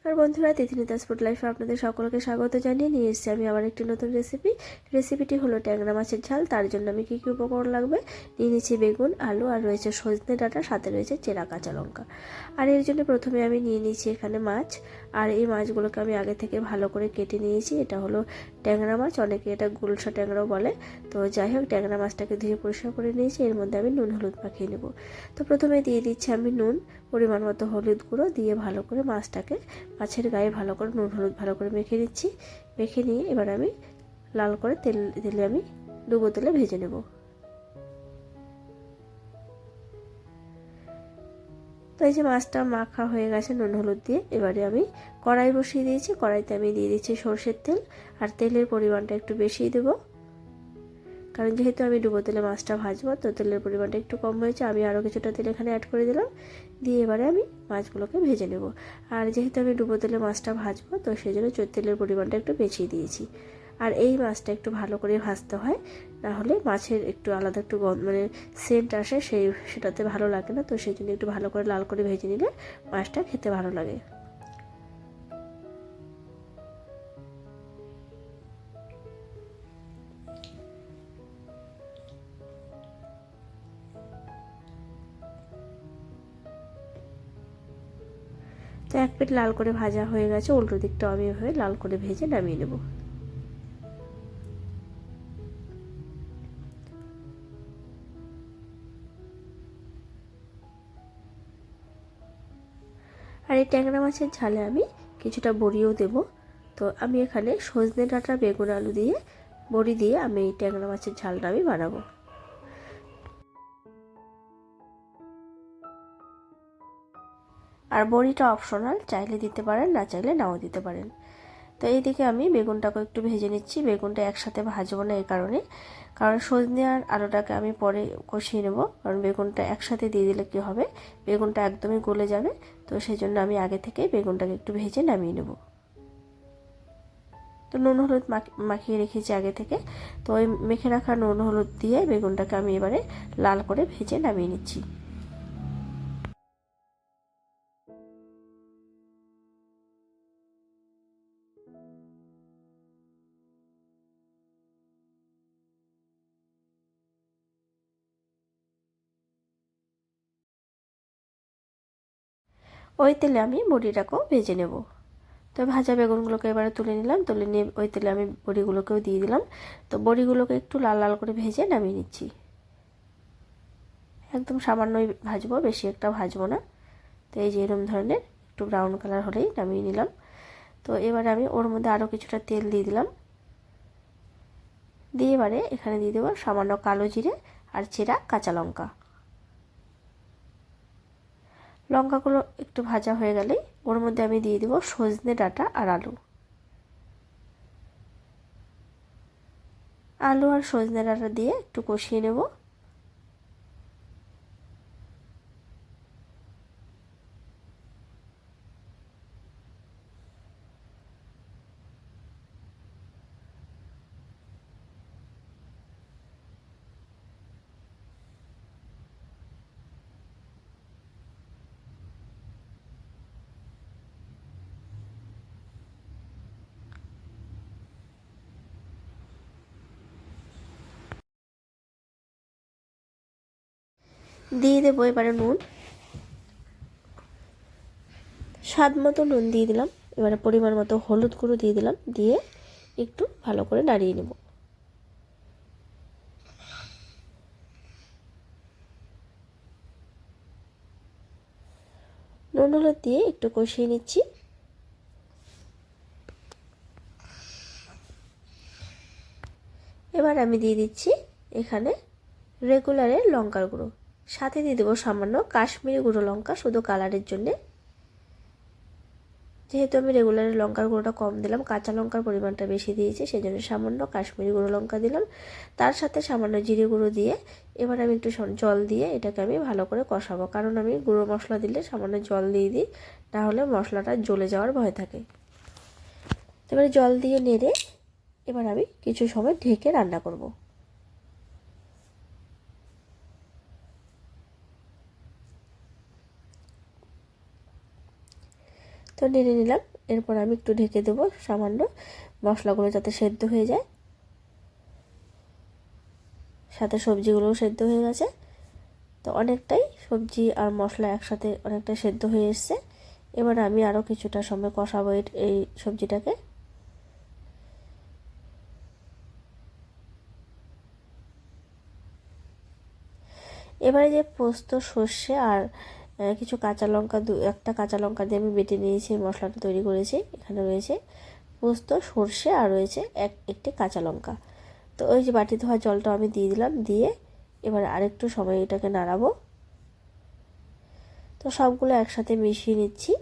নমস্কার বন্ধুরা, তিথিনিতাস ফুড লাইফে আপনাদের সকলকে স্বাগত জানিয়ে নিয়ে এসেছি আমি আবার একটি নতুন রেসিপিটি হলো ট্যাংরা মাছের ঝাল। তার জন্য আমি কী কী উপকরণ লাগবে নিয়ে নিচ্ছি বেগুন, আলু, আর রয়েছে সজনে ডাঁটা, সাথে রয়েছে চেরা কাঁচা লঙ্কা। আর এর জন্য প্রথমে আমি নিয়ে নিয়েছি এখানে মাছ, আর এই মাছগুলোকে আমি আগে থেকে ভালো করে কেটে নিয়েছি। এটা হলো ট্যাংরা মাছ, অনেকে এটা গুলশা ট্যাংরাও বলে। তো যাই হোক, ট্যাংরা মাছটাকে ধুয়ে পরিষ্কার করে নিয়েছি। এর মধ্যে আমি নুন হলুদ মাখিয়ে নেব। তো প্রথমে দিয়ে দিচ্ছি আমি নুন, পরিমাণ মতো হলুদ গুঁড়ো দিয়ে ভালো করে মাছের গায়ে ভালো করে নুন হলুদ ভালো করে মেখে নিচ্ছি। মেখে নিয়ে এবার আমি লাল করে তেলে আমি ডুবো তেলে ভেজে নেব। তো এই যে মাছটা মাখা হয়ে গেছে নুন হলুদ দিয়ে, এবারে আমি কড়াই বসিয়ে দিয়েছি। কড়াইতে আমি দিয়ে দিচ্ছি সরষের তেল, আর তেলের পরিমাণটা একটু বেশিই দেবো, কারণ যেহেতু আমি ডুবো তেলে মাছটা ভাজবো, তো তেলের পরিমাণটা একটু কম হয়েছে। আমি আরও কিছুটা তেল এখানে অ্যাড করে দিলাম, দিয়ে এবারে আমি মাছগুলোকে ভেজে নেব। আর যেহেতু আমি ডুবো তেলে মাছটা ভাজবো, তো সেই জন্য তেলের পরিমাণটা একটু বেশি দিয়েছি। আর এই মাছটা একটু ভালো করে ভাজতে হয়, না হলে মাছের একটু আলাদা একটু সেন্ট আসে, সেটাতে ভালো লাগে না। তো সেই জন্য একটু ভালো করে লাল করে ভেজে নিলে মাছটা খেতে ভালো লাগে। তো এক পিঠ লাল করে ভাজা হয়ে গেছে, উল্টো দিকটা আমি এভাবে লাল করে ভেজে নামিয়ে নেব। আর এই ট্যাংরা মাছের ঝালে আমি কিছুটা বড়িও দেব। তো আমি এখানে সজনে ডাঁটা, বেগুন, আলু দিয়ে বড়ি দিয়ে আমি এই ট্যাংরা মাছের ঝালটা আমি বানাবো। আর বড়িটা অপশনাল, চাইলে দিতে পারেন, না চাইলে নাও দিতে পারেন। তো এইদিকে আমি বেগুনটাকে একটু ভেজে নিচ্ছি। বেগুনটা একসাথে ভাজবো না, এই কারণ সজনে আর আলুটাকে আমি পরে কষিয়ে নেব। কারণ বেগুনটা একসাথে দিয়ে দিলে কী হবে, বেগুনটা একদমই গলে যাবে। তো সেই জন্য আমি আগে থেকে বেগুনটাকে একটু ভেজে নামিয়ে নেব। তো নুন হলুদ মাখিয়ে রেখেছি আগে থেকে। তো ওই মেখে রাখা নুন হলুদ দিয়ে বেগুনটাকে আমি এবারে লাল করে ভেজে নামিয়ে নিচ্ছি। ওই তেলে আমি বড়িটাকেও ভেজে নেব। তো ভাজা বেগুনগুলোকে এবারে তুলে নিলাম, তুলে নিয়ে ওই তেলে আমি বড়িগুলোকেও দিয়ে দিলাম। তো বড়িগুলোকে একটু লাল লাল করে ভেজে নামিয়ে নিচ্ছি। একদম সামান্যই ভাজবো, বেশি একটা ভাজবো না। তো এই যে এরকম ধরনের একটু ব্রাউন কালার হলেই নামিয়ে নিলাম। তো এবারে আমি ওর মধ্যে আরও কিছুটা তেল দিয়ে দিলাম, দিয়ে এবারে এখানে দিয়ে দেবো সামান্য কালো জিরে আর চেরা কাঁচা লঙ্কা। লঙ্কাগুলো একটু ভাজা হয়ে গেলেই ওর মধ্যে আমি দিয়ে দেবো সজনে ডাঁটা আর আলু। আলু আর সজনে ডাঁটা দিয়ে একটু কষিয়ে নেব। দিয়ে দেবো এবারে নুন, স্বাদ মতো নুন দিয়ে দিলাম। এবারে পরিমাণ মতো হলুদ গুঁড়ো দিয়ে দিলাম, দিয়ে একটু ভালো করে নাড়িয়ে নেব। নুন হলুদ দিয়ে একটু কষিয়ে নিচ্ছি। এবার আমি দিয়ে দিচ্ছি এখানে রেগুলারের লঙ্কার গুঁড়ো, সাথে দিয়ে দেবো সামান্য কাশ্মীরি গুঁড়ো লঙ্কা, শুধু কালারের জন্যে। যেহেতু আমি রেগুলারের লঙ্কার গুঁড়োটা কম দিলাম, কাঁচা লঙ্কার পরিমাণটা বেশি দিয়েছি, সেই জন্য সামান্য কাশ্মীরি গুঁড়ো লঙ্কা দিলাম। তার সাথে সামান্য জিরে গুঁড়ো দিয়ে এবার আমি একটু জল দিয়ে এটাকে আমি ভালো করে কষাবো। কারণ আমি গুঁড়ো মশলা দিলে সামান্য জল দিয়ে দিই, তাহলে মশলাটা জ্বলে যাওয়ার ভয় থাকে। এবারে জল দিয়ে নেড়ে এবার আমি কিছু সময় ঢেকে রান্না করব। তো নেড়ে নিলাম। এরপর আমি একটু ঢেকে দেবো সামান্য, মশলাগুলো যাতে সেদ্ধ হয়ে যায়। সাথে সবজিগুলোও সেদ্ধ হয়ে গেছে। তো অনেকটাই সবজি আর মশলা একসাথে অনেকটা সেদ্ধ হয়ে এসছে। এবার আমি আরও কিছুটা সময় কষাবো এই সবজিটাকে। এবারে যে পোস্ত, সর্ষে আর কিছু কাঁচা লঙ্কা, একটা কাঁচা লঙ্কা দিয়ে আমি বেটে নিয়েছি, মশলাটা তৈরি করেছি। এখানে রয়েছে পোস্ত, সর্ষে আর রয়েছে একটি কাঁচা লঙ্কা। তো ওই যে বাটি ধোয়া জলটা আমি দিয়ে দিলাম, দিয়ে এবার আরেকটু সময় এটাকে নাড়াবো। তো সবগুলো একসাথে মিশিয়ে নিচ্ছি।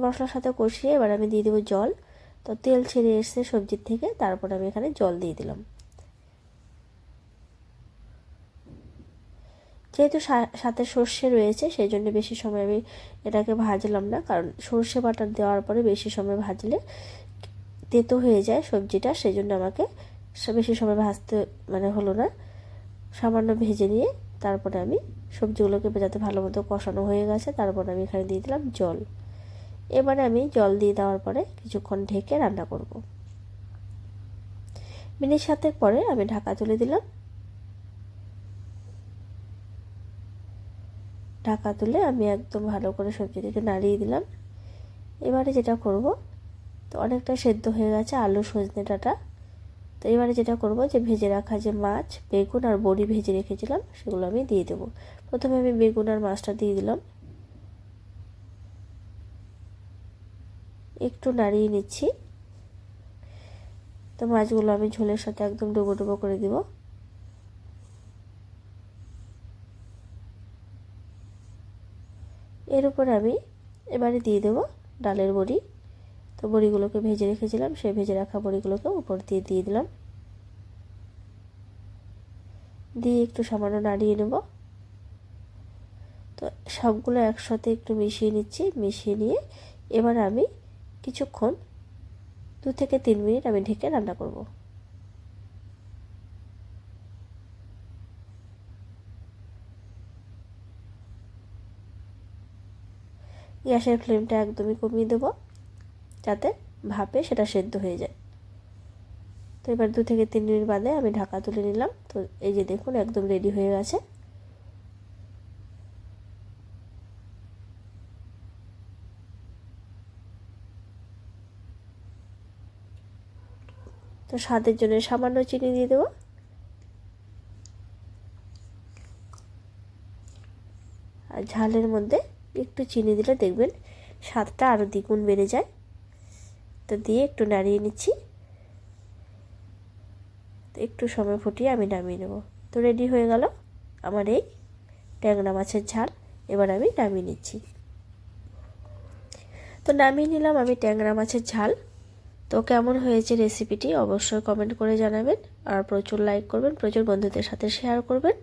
মশলার সাথে কষিয়ে এবার আমি দিয়ে দেবো জল। তো তেল ছেড়ে এসছে সবজির থেকে, তারপর আমি এখানে জল দিয়ে দিলাম। যেহেতু সাথে সর্ষে রয়েছে সেই জন্য বেশি সময় আমি এটাকে ভাজলাম না, কারণ সর্ষে বাটা দেওয়ার পরে বেশি সময় ভাজলে তেতো হয়ে যায় সবজিটা, সেই জন্য আমাকে বেশি সময় ভাজতে হলো না। সামান্য ভেজে নিয়ে তারপরে আমি সবজিগুলোকে যাতে ভালো মতো কষানো হয়ে গেছে, তারপর আমি এখানে দিয়ে দিলাম জল। এবারে আমি জল দিয়ে দেওয়ার পরে কিছুক্ষণ ঢেকে রান্না করব। মিনিট 7 পরে আমি ঢাকা তুলে দিলাম। ঢাকা তুলে আমি একদম ভালো করে সবজিটাকে নাড়িয়ে দিলাম। এবারে যেটা করব, তো অনেকটা সেদ্ধ হয়ে গেছে আলু, সজনে ডাঁটা। তো এবারে যেটা করব, যে ভেজে রাখা যে মাছ, বেগুন আর বড়ি ভেজে রেখেছিলাম সেগুলো আমি দিয়ে দেবো। প্রথমে আমি বেগুন আর মাছটা দিয়ে দিলাম, একটু নাড়িয়ে নিচ্ছি। তো মাছগুলো আমি ঝোলের সাথে একদম ডুবো ডুবো করে দিব। এর উপর আমি এবারে দিয়ে দেবো ডালের বড়ি। তো বড়িগুলোকে ভেজে রেখেছিলাম, সেই ভেজে রাখা বড়িগুলোকে উপর দিয়ে দিয়ে দিলাম, দিয়ে একটু সামান্য নাড়িয়ে নেব। তো সবগুলো একসাথে একটু মিশিয়ে নিচ্ছি। মিশিয়ে নিয়ে এবার আমি কিছুক্ষণ 2 থেকে 3 মিনিট আমি ঢেকে রান্না করব। গ্যাসের ফ্লেমটা একদমই কমিয়ে দেব, যাতে ভাপে সেটা সেদ্ধ হয়ে যায়। তো এবার 2 থেকে 3 মিনিট বাদে আমি ঢাকা তুলে নিলাম। তো এই যে দেখুন একদম রেডি হয়ে গেছে। তো স্বাদের জন্য সামান্য চিনি দিয়ে দেবো। আর ঝালের মধ্যে একটু চিনি দিলে দেখবেন স্বাদটা আরও দ্বিগুণ বেড়ে যায়। তো দিয়ে একটু নাড়িয়ে নিচ্ছি। তো একটু সময় ফুটিয়ে আমি নামিয়ে নেব। তো রেডি হয়ে গেল আমার এই ট্যাংরা মাছের ঝাল। এবার আমি নামিয়ে নিচ্ছি। তো নামিয়ে নিলাম আমি ট্যাংরা মাছের ঝাল। তো কেমন হয়েছে রেসিপিটি অবশ্যই কমেন্ট করে জানাবেন, আর প্রচুর লাইক করবেন, প্রচুর বন্ধুদের সাথে শেয়ার করবেন।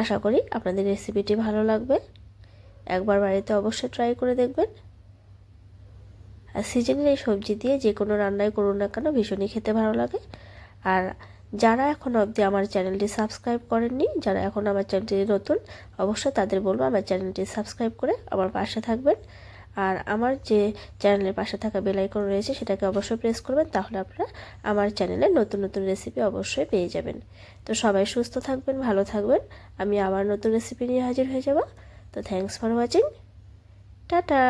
আশা করি আপনাদের রেসিপিটি ভালো লাগবে। একবার বাড়িতে অবশ্যই ট্রাই করে দেখবেন। আর সিজনের এই সবজি দিয়ে যে কোনো রান্নাই করুন না কেন ভীষণই খেতে ভালো লাগে। আর যারা এখন অবধি আমার চ্যানেলটি সাবস্ক্রাইব করেননি, যারা এখন আমার চ্যানেলটি নতুন, অবশ্যই তাদের বলবো আমার চ্যানেলটি সাবস্ক্রাইব করে আমার পাশে থাকবেন। আর আমার যে চ্যানেলের পাশে থাকা বেল আইকন রয়েছে সেটাকে অবশ্যই প্রেস করবেন, তাহলে আপনারা আমার চ্যানেলে নতুন নতুন রেসিপি অবশ্যই পেয়ে যাবেন। তো সবাই সুস্থ থাকবেন, ভালো থাকবেন। আমি আবার নতুন রেসিপি নিয়ে হাজির হয়ে যাব। তো থ্যাঙ্কস ফর ওয়াচিং। টাটা।